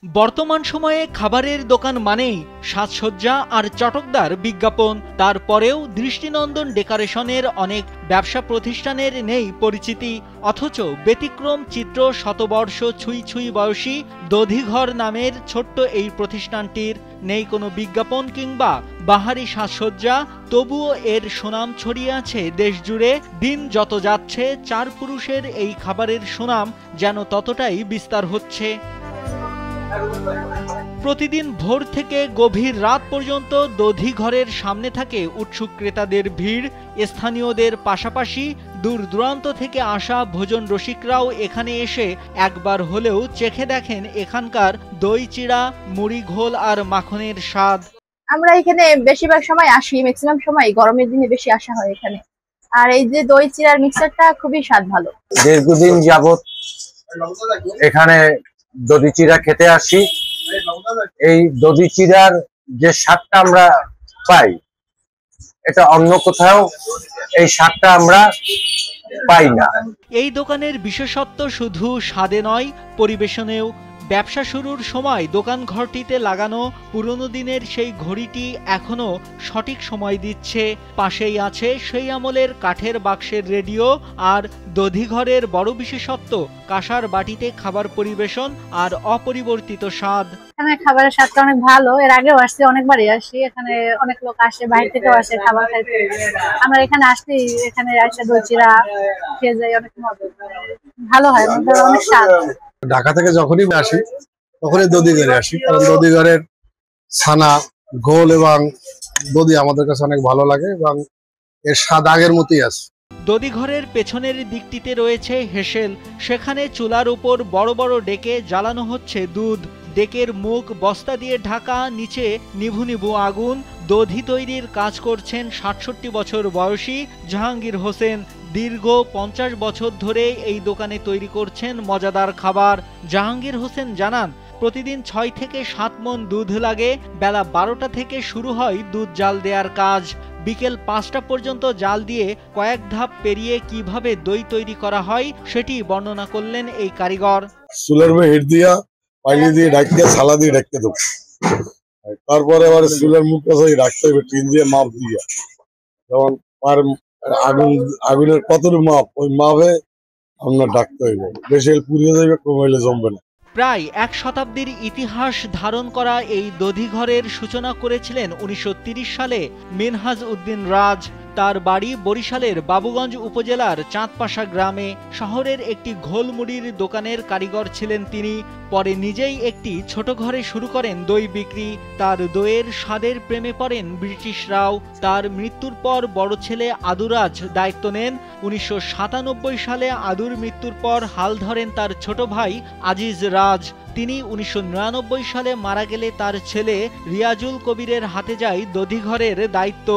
বর্তমান সময়ে খাবারের দোকান মানেই সাজসজ্জা আর চটকদার বিজ্ঞাপন। তারপরেও দৃষ্টিনন্দন ডেকোরেশনের অনেক ব্যবসা প্রতিষ্ঠানের নেই পরিচিতি, অথচ ব্যতিক্রম চিত্র শতবর্ষ ছুঁই ছুঁই বয়সী দধিঘর নামের ছোট্ট এই প্রতিষ্ঠানটির নেই কোনো বিজ্ঞাপন কিংবা বাহারি সাজসজ্জা, তবুও এর সুনাম ছড়িয়ে আছে দেশ জুড়ে। দিন যত যাচ্ছে চার পুরুষের এই খাবারের সুনাম যেন ততটাই বিস্তার হচ্ছে। প্রতিদিন ভোর থেকে গভীর রাত পর্যন্ত দধিঘরের সামনে থাকে উৎসুক ক্রেতাদের ভিড়। স্থানীয়দের পাশাপাশি দূর দূরান্ত থেকে আসা ভোজন রসিকরাও এখানে এসে একবার হলেও চেখে দেখেন এখানকার দই চিড়া, মুড়ি ঘোল আর মাখনের স্বাদ। আমরা এখানে বেশিরভাগ সময় আসি, ম্যাক্সিমাম সময় গরমের দিনে বেশি আসা হয় এখানে। আর এই যে দই চিড়ার মিক্সচারটা খুবই স্বাদ ভালো। দীর্ঘদিন যাবত এখানে দধি চিড়া খেতে আসি। এই দধি চিড়ার যে স্বাদটা আমরা পাই, এটা অন্য কোথাও এই স্বাদটা আমরা পাই না। এই দোকানের বিশেষত্ব শুধু স্বাদে নয়, পরিবেশনেও। ব্যবসা শুরুর সময় দোকান ঘরটিতে লাগানো পুরনো দিনের সেই ঘড়িটি এখনো সঠিক সময় দিচ্ছে। পাশেই আছে সেই আমলের কাঠের বাক্সের রেডিও। আর দধিঘরের বড় বিশেষত্ব কাঁসার বাটিতে খাবার পরিবেশন আর অপরিবর্তিত স্বাদ। এখানে খাবারের স্বাদটা অনেক ভালো। এর আগেও আসছি, অনেকবারই আসি। এখানে অনেক লোক আসে, বাইরে থেকেও আসে খাবার খাইতে। আমরা এখানে আসছি, এখানে আসে দই চিড়া খেয়ে যাই, অনেক ভালো হয়, অনেক স্বাদ। ঢাকা থেকে যখনই আসি তখনই দধিঘরে আসি, কারণ দধিঘরের ছানা, ঘোল এবং দধি আমাদের কাছে অনেক ভালো লাগে এবং এর স্বাদ আগের মতোই আছে। দধিঘরের পেছনের দিকটিতে রয়েছে হেসেল। সেখানে চুলার উপর বড় বড় ডেকে জ্বালানো হচ্ছে দুধ। ডেকের মুখ বস্তা দিয়ে ঢাকা, নিচে নিভু নিভু আগুন। দধি তৈরির কাজ করছেন ৬৭ বছর বয়সী জাহাঙ্গীর হোসেন। দীর্ঘ ৫০ বছর ধরে এই দোকানে তৈরি করছেন মজাদার খাবার। জাহাঙ্গীর হোসেন জানান, প্রতিদিন ৬ থেকে ৭ মণ দুধ লাগে। বেলা ১২টা থেকে শুরু হয় দুধ জাল দেওয়ার কাজ। বিকেল ৫টা পর্যন্ত জাল দিয়ে কয়েক ধাপ পেরিয়ে কিভাবে দই তৈরি করা হয় সেটি বর্ণনা করলেন এই কারিগর। চুলার উপর হিট দিয়া পানি দিয়ে ঢাকতে, ছালা দিয়ে ঢাকতে দেবো, তারপরে আবার চুলার মুখ কাছে রাখতে হবে টিন দিয়ে মাপ দিয়ে। যেমন আগুনের কতটুকু মাপ, ওই মাপে আপনার ঢাকতে হইবে। বেশি পুড়িয়ে যাবে, কম হইলে জমবে না। প্রায় ১ শতাব্দীর ইতিহাস ধারণ করা এই দধিঘরের সূচনা করেছিলেন ১৯৩০ সালে মিনহাজ উদ্দিন রাজ। তার বাড়ি বরিশালের বাবুগঞ্জ উপজেলার চাঁদপাশা গ্রামে। শহরের একটি ঘোলমুড়ির দোকানের কারিগর ছিলেন তিনি। পরে নিজেই একটি ছোট ঘরে শুরু করেন দই বিক্রি। তার দইয়ের স্বাদের প্রেমে পড়েন ব্রিটিশরাও। তার মৃত্যুর পর বড় ছেলে আদুরাজ দায়িত্ব নেন। ১৯৯৭ সালে আদুর মৃত্যুর পর হাল ধরেন তার ছোট ভাই আজিজ রাজ। তিনি ১৯৯৯ সালে মারা গেলে তার ছেলে রিয়াজুল কবিরের হাতে যায় দধিঘরের দায়িত্ব।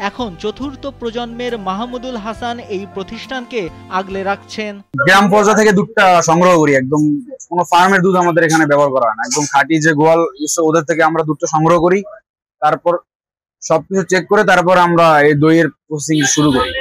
এখন চতুর্থ প্রজন্মের মাহমুদুল হাসান এই প্রতিষ্ঠানকে আগলে রাখছেন। গ্রাম পর্যায় থেকে দুধটা সংগ্রহ করি, একদম কোনো ফার্মের দুধ আমাদের এখানে ব্যবহার করা হয় না। একদম খাঁটি যে গোয়াল ওদের থেকে আমরা দুধটা সংগ্রহ করি, তারপর সবকিছু চেক করে তারপর আমরা এই দইয়ের প্রসেসিং শুরু করি,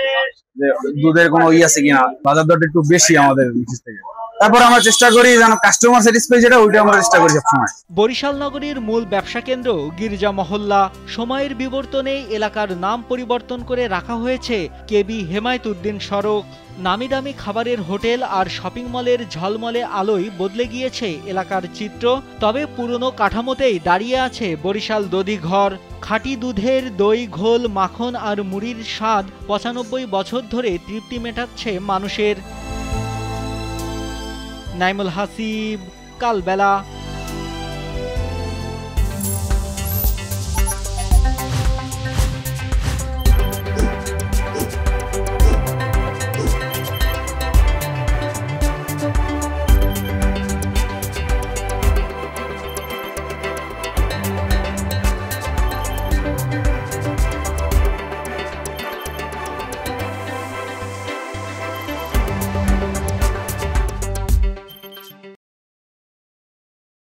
যে দুধের কোনো আছে কিনা। বাজার দরটা একটু বেশি আমাদের থেকে, তারপর আমরা চেষ্টা করি যেন কাস্টমার স্যাটিসফাই, যেটা ওইটা আমরা চেষ্টা করি সবসময়। বরিশাল নগরীর মূল ব্যবসা কেন্দ্র গির্জা মহল্লা। সময়ের বিবর্তনে এলাকার নাম পরিবর্তন করে রাখা হয়েছে কেবি হেমায়েতুদ্দিন সড়ক। নামি দামি খাবারের হোটেল আর শপিং মলের ঝলমলে আলোয় বদলে গিয়েছে এলাকার চিত্র। তবে পুরনো কাঠামোতেই দাঁড়িয়ে আছে বরিশাল দধিঘর। খাঁটি দুধের দই, ঘোল, মাখন আর মুড়ির স্বাদ ৯৫ বছর ধরে তৃপ্তি মেটাচ্ছে মানুষের। নাইমুল হাসিব, কালবেলা।